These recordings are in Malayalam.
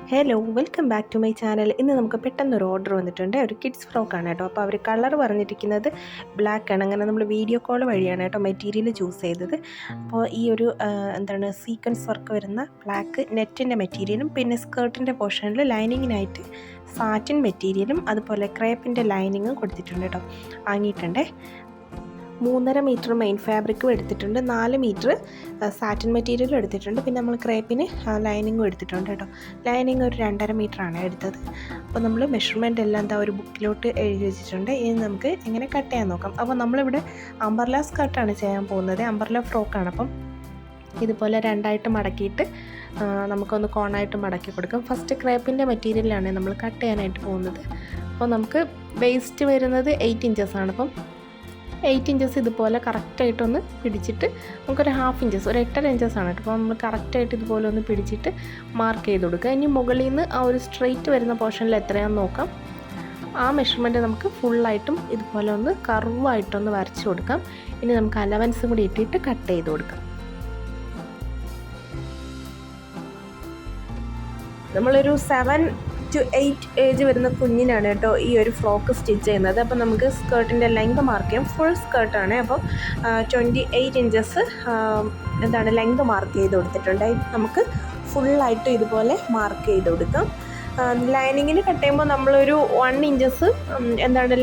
Hello welcome back to my channel. ഇന്ന് നമുക്ക് പെട്ടെന്നൊരു ഓർഡർ വന്നിട്ടുണ്ട്. ഒരു കിഡ്സ് ഫ്രോക്കാണ് കേട്ടോ. അപ്പോൾ അവർ കളർ പറഞ്ഞിരിക്കുന്നത് ബ്ലാക്ക് ആണ്. അങ്ങനെ നമ്മൾ വീഡിയോ കോൾ വഴിയാണ് കേട്ടോ മെറ്റീരിയൽ ചൂസ് ചെയ്തത്. അപ്പോൾ ഈ ഒരു സീക്വൻസ് വർക്ക് വരുന്ന ബ്ലാക്ക് നെറ്റിൻ്റെ മെറ്റീരിയലും പിന്നെ സ്കേർട്ടിൻ്റെ പോർഷനിൽ ലൈനിങ്ങിനായിട്ട് സാറ്റിൻ മെറ്റീരിയലും അതുപോലെ ക്രേപ്പിൻ്റെ ലൈനിങ്ങും കൊടുത്തിട്ടുണ്ട് കേട്ടോ. വാങ്ങിയിട്ടുണ്ട്. 3.5 മീറ്റർ മെയിൻ ഫാബ്രിക്കും എടുത്തിട്ടുണ്ട്, 4 മീറ്റർ സാറ്റിൻ മെറ്റീരിയലും എടുത്തിട്ടുണ്ട്, പിന്നെ നമ്മൾ ക്രേപ്പിന് ലൈനിങ്ങും എടുത്തിട്ടുണ്ട് കേട്ടോ. ലൈനിങ് ഒരു 2.5 മീറ്ററാണ് എടുത്തത്. അപ്പോൾ നമ്മൾ മെഷർമെൻ്റ് എല്ലാം എന്താ ഒരു ബുക്കിലോട്ട് എഴുതി വെച്ചിട്ടുണ്ട്. ഇനി നമുക്ക് എങ്ങനെ കട്ട് ചെയ്യാൻ നോക്കാം. അപ്പോൾ നമ്മളിവിടെ അംബർല സ്കർട്ടാണ് ചെയ്യാൻ പോകുന്നത്, അംബർല ഫ്രോക്കാണ്. അപ്പം ഇതുപോലെ രണ്ടായിട്ട് മടക്കിയിട്ട് നമുക്കൊന്ന് കോണായിട്ട് മടക്കി കൊടുക്കാം. ഫസ്റ്റ് ക്രേപ്പിൻ്റെ മെറ്റീരിയലാണ് നമ്മൾ കട്ട് ചെയ്യാനായിട്ട് പോകുന്നത്. അപ്പോൾ നമുക്ക് വേസ്റ്റ് വരുന്നത് 8 ഇഞ്ചസാണ്. അപ്പം 8 ഇഞ്ചസ് ഇതുപോലെ കറക്റ്റായിട്ടൊന്ന് പിടിച്ചിട്ട് നമുക്കൊരു 1/2 ഇഞ്ചസ്, ഒരു 8.5 ഇഞ്ചസാണ് കേട്ടോ. അപ്പോൾ നമ്മൾ കറക്റ്റായിട്ട് ഇതുപോലെ ഒന്ന് പിടിച്ചിട്ട് മാർക്ക് ചെയ്ത് കൊടുക്കുക. ഇനി മുകളിൽ നിന്ന് ആ ഒരു സ്ട്രെയിറ്റ് വരുന്ന പോർഷനിൽ എത്രയാണെന്ന് നോക്കാം. ആ മെഷർമെൻറ്റ് നമുക്ക് ഫുള്ളായിട്ടും ഇതുപോലെ ഒന്ന് കർവായിട്ടൊന്ന് വരച്ച് കൊടുക്കാം. ഇനി നമുക്ക് അലവൻസും കൂടി ഇട്ടിട്ട് കട്ട് ചെയ്ത് കൊടുക്കാം. നമ്മളൊരു 7 to 8 ഏജ് വരുന്ന കുഞ്ഞിനാണ് കേട്ടോ ഈ ഒരു ഫ്രോക്ക് സ്റ്റിച്ച് ചെയ്യുന്നത്. അപ്പോൾ നമുക്ക് സ്കേർട്ടിൻ്റെ ലെങ്ത് മാർക്ക് ചെയ്യാം. ഫുൾ സ്കേർട്ടാണ്. അപ്പം 28 ഇഞ്ചസ് ലെങ്ത് മാർക്ക് ചെയ്ത് കൊടുത്തിട്ടുണ്ട്. നമുക്ക് ഫുള്ളായിട്ട് ഇതുപോലെ മാർക്ക് ചെയ്ത് കൊടുക്കാം. ലൈനിങ്ങിന് കട്ട് ചെയ്യുമ്പോൾ നമ്മളൊരു 1 ഇഞ്ചസ്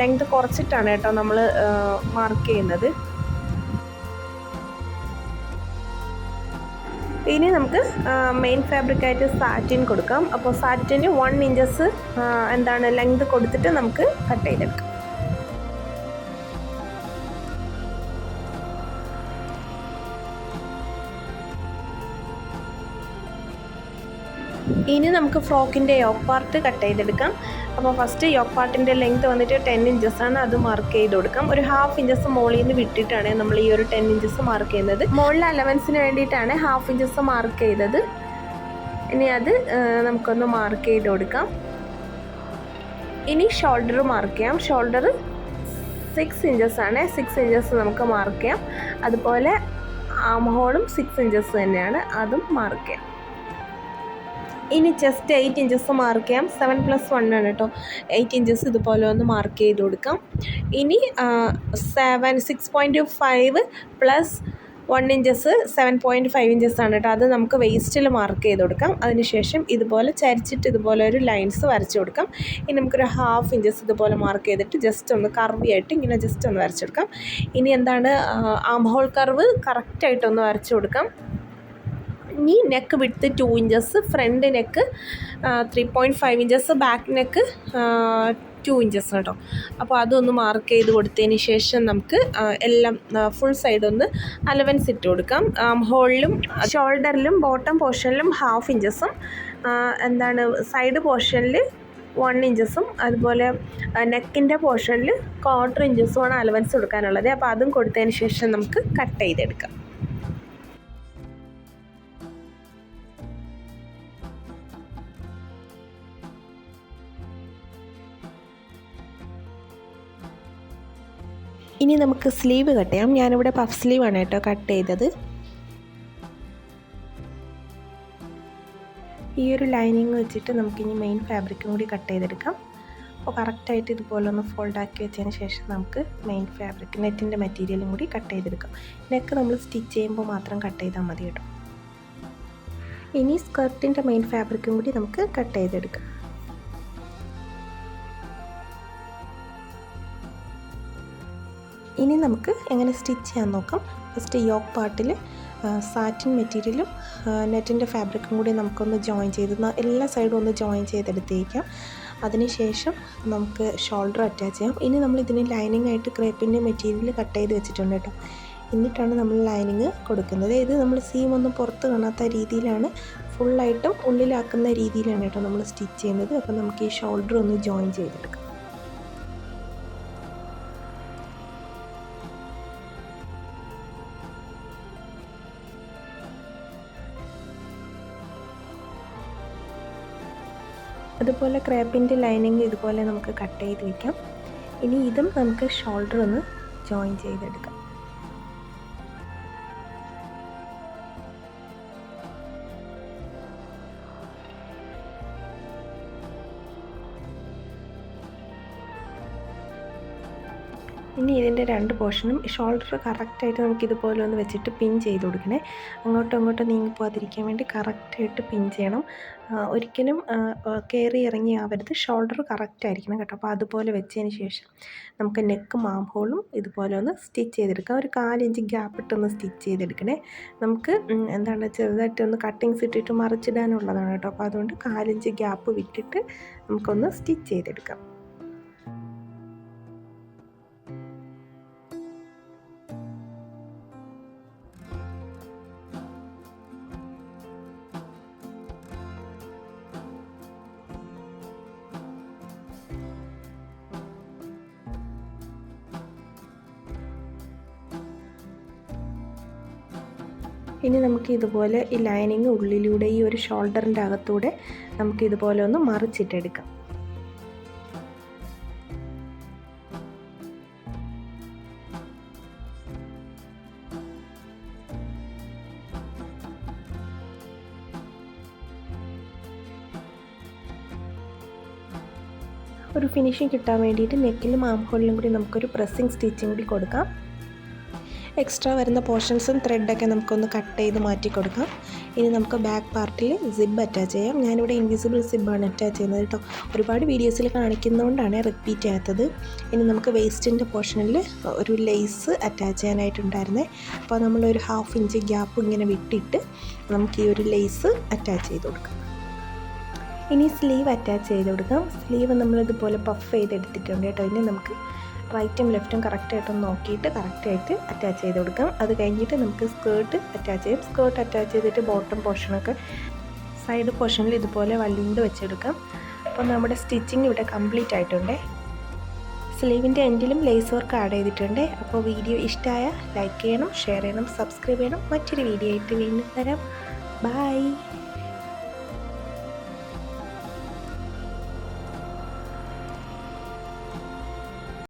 ലെങ്ത് കുറച്ചിട്ടാണ് കേട്ടോ നമ്മൾ മാർക്ക് ചെയ്യുന്നത്. ഇനി നമുക്ക് മെയിൻ ഫാബ്രിക്കായിട്ട് സാറ്റിൻ കൊടുക്കാം. അപ്പോൾ സാറ്റിന് 1 ഇഞ്ചസ് ലെങ്ത് കൊടുത്തിട്ട് നമുക്ക് കട്ട് ചെയ്തെടുക്കാം. ഇനി നമുക്ക് ഫ്രോക്കിൻ്റെ യോക്ക് പാർട്ട് കട്ട് ചെയ്തെടുക്കാം. അപ്പോൾ ഫസ്റ്റ് യോക്ക് പാർട്ടിൻ്റെ ലെങ്ത് വന്നിട്ട് 10 ഇഞ്ചസാണ്, അത് മാർക്ക് ചെയ്ത് കൊടുക്കാം. ഒരു 1/2 ഇഞ്ചസ് മുകളിൽ നിന്ന് വിട്ടിട്ടാണ് നമ്മൾ ഈ ഒരു 10 ഇഞ്ചസ് മാർക്ക് ചെയ്യുന്നത്. മുകളിൽ അലവൻസിന് വേണ്ടിയിട്ടാണ് 1/2 ഇഞ്ചസ് മാർക്ക് ചെയ്തത്. ഇനി അത് നമുക്കൊന്ന് മാർക്ക് ചെയ്ത് കൊടുക്കാം. ഇനി ഷോൾഡർ മാർക്ക് ചെയ്യാം. ഷോൾഡർ 6 ഇഞ്ചസാണ്, 6 ഇഞ്ചസ് നമുക്ക് മാർക്ക് ചെയ്യാം. അതുപോലെ ആം ഹോളും 6 ഇഞ്ചസ് തന്നെയാണ്, അതും മാർക്ക് ചെയ്യാം. ഇനി ജസ്റ്റ് 8 ഇഞ്ചസ് മാർക്ക് ചെയ്യാം. 7+1 ആണ് കേട്ടോ. 8 ഇഞ്ചസ് ഇതുപോലെ ഒന്ന് മാർക്ക് ചെയ്ത് കൊടുക്കാം. ഇനി 6.5 പ്ലസ് 1 ഇഞ്ചസ് 7.5 ഇഞ്ചസ് ആണ് കേട്ടോ. അത് നമുക്ക് വേസ്റ്റിൽ മാർക്ക് ചെയ്ത് കൊടുക്കാം. അതിനുശേഷം ഇതുപോലെ ചരിച്ചിട്ട് ഇതുപോലെ ഒരു ലൈൻസ് വരച്ച് കൊടുക്കാം. ഇനി നമുക്കൊരു 1/2 ഇഞ്ചസ് ഇതുപോലെ മാർക്ക് ചെയ്തിട്ട് ജസ്റ്റ് ഒന്ന് കർവിയായിട്ട് ഇങ്ങനെ ജസ്റ്റ് ഒന്ന് വരച്ചെടുക്കാം. ഇനി ആം ഹോൾ കർവ് കറക്റ്റായിട്ടൊന്ന് വരച്ച് കൊടുക്കാം. ഇനി neck width 2 inches, front neck 3.5 inches, back neck 2 inches കേട്ടോ. അപ്പോൾ അതൊന്ന് മാർക്ക് ചെയ്ത് കൊടുത്തതിന് ശേഷം നമുക്ക് എല്ലാം ഫുൾ സൈഡ് ഒന്ന് അലവൻസ് ഇട്ട് കൊടുക്കാം. ഹോളിലും ഷോൾഡറിലും ബോട്ടം പോർഷനിലും 1/2 ഇഞ്ചസും സൈഡ് പോർഷനിൽ 1 ഇഞ്ചസും അതുപോലെ നെക്കിൻ്റെ പോർഷനിൽ 1/4 ഇഞ്ചസുമാണ് അലവൻസ് കൊടുക്കാനുള്ളത്. അപ്പോൾ അതും കൊടുത്തതിന് ശേഷം നമുക്ക് കട്ട് ചെയ്തെടുക്കാം. ഇനി നമുക്ക് സ്ലീവ് കട്ട് ചെയ്യാം. ഞാനിവിടെ പഫ് സ്ലീവാണ് കേട്ടോ കട്ട് ചെയ്തത്. ഈ ഒരു ലൈനിങ് വെച്ചിട്ട് നമുക്കിനി മെയിൻ ഫാബ്രിക്കും കൂടി കട്ട് ചെയ്തെടുക്കാം. അപ്പോൾ കറക്റ്റായിട്ട് ഇതുപോലെ ഒന്ന് ഫോൾഡാക്കി വെച്ചതിന് ശേഷം നമുക്ക് മെയിൻ ഫാബ്രിക് നെറ്റിൻ്റെ മെറ്റീരിയലും കൂടി കട്ട് ചെയ്തെടുക്കാം. നെക്ക് നമ്മൾ സ്റ്റിച്ച് ചെയ്യുമ്പോൾ മാത്രം കട്ട് ചെയ്താൽ മതി കേട്ടോ. ഇനി സ്കർട്ടിൻ്റെ മെയിൻ ഫാബ്രിക്കും കൂടി നമുക്ക് കട്ട് ചെയ്തെടുക്കാം. ഇനി നമുക്ക് എങ്ങനെ സ്റ്റിച്ച് ചെയ്യാൻ നോക്കാം. ഫസ്റ്റ് യോക്ക് പാർട്ടിൽ സാറ്റിൻ മെറ്റീരിയലും നെറ്റിൻ്റെ ഫാബ്രിക്കും കൂടി നമുക്കൊന്ന് ജോയിൻ ചെയ്ത് എല്ലാ സൈഡും ഒന്ന് ജോയിൻ ചെയ്തെടുത്തേക്കാം. അതിനുശേഷം നമുക്ക് ഷോൾഡർ അറ്റാച്ച് ചെയ്യാം. ഇനി നമ്മൾ ഇതിന് ലൈനിങ് ആയിട്ട് ക്രേപ്പിൻ്റെ മെറ്റീരിയൽ കട്ട് ചെയ്ത് വെച്ചിട്ടുണ്ട് കേട്ടോ. എന്നിട്ടാണ് നമ്മൾ ലൈനിങ് കൊടുക്കുന്നത്. ഇത് നമ്മൾ സീം ഒന്നും പുറത്ത് കാണാത്ത രീതിയിലാണ്, ഫുള്ളായിട്ടും ഉള്ളിലാക്കുന്ന രീതിയിലാണ് കേട്ടോ നമ്മൾ സ്റ്റിച്ച് ചെയ്യുന്നത്. അപ്പോൾ നമുക്ക് ഈ ഷോൾഡർ ഒന്ന് ജോയിൻ ചെയ്തെടുക്കാം. അതുപോലെ ക്രേപ്പിൻ്റെ ലൈനിങ് ഇതുപോലെ നമുക്ക് കട്ട് ചെയ്ത് വയ്ക്കാം. ഇനി ഇതും നമുക്ക് ഷോൾഡർ ഒന്ന് ജോയിൻ ചെയ്തെടുക്കാം. ഇനി ഇതിൻ്റെ രണ്ട് പോർഷനും ഷോൾഡർ കറക്റ്റായിട്ട് നമുക്കിതുപോലെ ഒന്ന് വെച്ചിട്ട് പിൻ ചെയ്ത് കൊടുക്കണേ. അങ്ങോട്ടും ഇങ്ങോട്ടും നീങ്ങിപ്പോകാതിരിക്കാൻ വേണ്ടി കറക്റ്റായിട്ട് പിൻ ചെയ്യണം. ഒരിക്കലും കയറി ഇറങ്ങി ആവരുത്. ഷോൾഡർ കറക്റ്റായിരിക്കണം കേട്ടോ. അപ്പോൾ അതുപോലെ വെച്ചതിന് ശേഷം നമുക്ക് നെക്കും ആം ഹോളും ഇതുപോലെ ഒന്ന് സ്റ്റിച്ച് ചെയ്തെടുക്കാം. ഒരു 4 ഇഞ്ച് ഗ്യാപ്പ് ഇട്ടൊന്ന് സ്റ്റിച്ച് ചെയ്തെടുക്കണേ. നമുക്ക് ചെറുതായിട്ടൊന്ന് കട്ടിങ്സ് ഇട്ടിട്ട് മറിച്ചിടാനുള്ളതാണ് കേട്ടോ. അപ്പോൾ അതുകൊണ്ട് 4 ഇഞ്ച് ഗ്യാപ്പ് വിട്ടിട്ട് നമുക്കൊന്ന് സ്റ്റിച്ച് ചെയ്തെടുക്കാം. ഇനി നമുക്ക് ഇതുപോലെ ഈ ലൈനിങ് ഉള്ളിലൂടെ ഈ ഒരു ഷോൾഡറിൻ്റെ അകത്തൂടെ നമുക്ക് ഇതുപോലെ ഒന്ന് മറിച്ചിട്ടെടുക്കാം. ഒരു ഫിനിഷിങ് കിട്ടാൻ വേണ്ടിയിട്ട് നെക്കിലും ആം ഹോളിലും കൂടി നമുക്കൊരു പ്രസ്സിങ് സ്റ്റിച്ചിങ് കൂടി കൊടുക്കാം. എക്സ്ട്രാ വരുന്ന പോർഷൻസും ത്രെഡൊക്കെ നമുക്കൊന്ന് കട്ട് ചെയ്ത് മാറ്റി കൊടുക്കാം. ഇനി നമുക്ക് ബാക്ക് പാർട്ടിൽ സിബ് അറ്റാച്ച് ചെയ്യാം. ഞാനിവിടെ ഇൻവിസിബിൾ സിബാണ് അറ്റാച്ച് ചെയ്യുന്നത് കേട്ടോ. ഒരുപാട് വീഡിയോസിൽ കാണിക്കുന്നതുകൊണ്ടാണ് റിപ്പീറ്റ് ചെയ്യാത്തത്. ഇനി നമുക്ക് വേസ്റ്റിൻ്റെ പോർഷനിൽ ഒരു ലേസ് അറ്റാച്ച് ചെയ്യാനായിട്ടുണ്ടായിരുന്നേ. അപ്പോൾ നമ്മളൊരു 1/2 ഇഞ്ച് ഗ്യാപ്പ് ഇങ്ങനെ വിട്ടിട്ട് നമുക്ക് ഈ ഒരു ലേസ് അറ്റാച്ച് ചെയ്ത് കൊടുക്കാം. ഇനി സ്ലീവ് അറ്റാച്ച് ചെയ്ത് കൊടുക്കാം. സ്ലീവ് നമ്മളിതുപോലെ പഫ് ചെയ്തെടുത്തിട്ടുണ്ട് കേട്ടോ. ഇനി നമുക്ക് റൈറ്റും ലെഫ്റ്റും കറക്റ്റായിട്ടൊന്ന് നോക്കിയിട്ട് കറക്റ്റായിട്ട് അറ്റാച്ച് ചെയ്ത് കൊടുക്കാം. അത് കഴിഞ്ഞിട്ട് നമുക്ക് സ്കേർട്ട് അറ്റാച്ച് ചെയ്യും. സ്കേർട്ട് അറ്റാച്ച് ചെയ്തിട്ട് ബോട്ടം പോർഷനൊക്കെ സൈഡ് പോർഷനിൽ ഇതുപോലെ വള്ളിയോട് വെച്ചെടുക്കാം. അപ്പോൾ നമ്മുടെ സ്റ്റിച്ചിങ് ഇവിടെ കംപ്ലീറ്റ് ആയിട്ടുണ്ട്. സ്ലീവിൻ്റെ എൻഡിലും ലേസ് വർക്ക് ആഡ് ചെയ്തിട്ടുണ്ട്. അപ്പോൾ വീഡിയോ ഇഷ്ടമായ ലൈക്ക് ചെയ്യണം, ഷെയർ ചെയ്യണം, സബ്സ്ക്രൈബ് ചെയ്യണം. മറ്റൊരു വീഡിയോ ആയിട്ട് വീണ്ടും തരാം. ബൈ.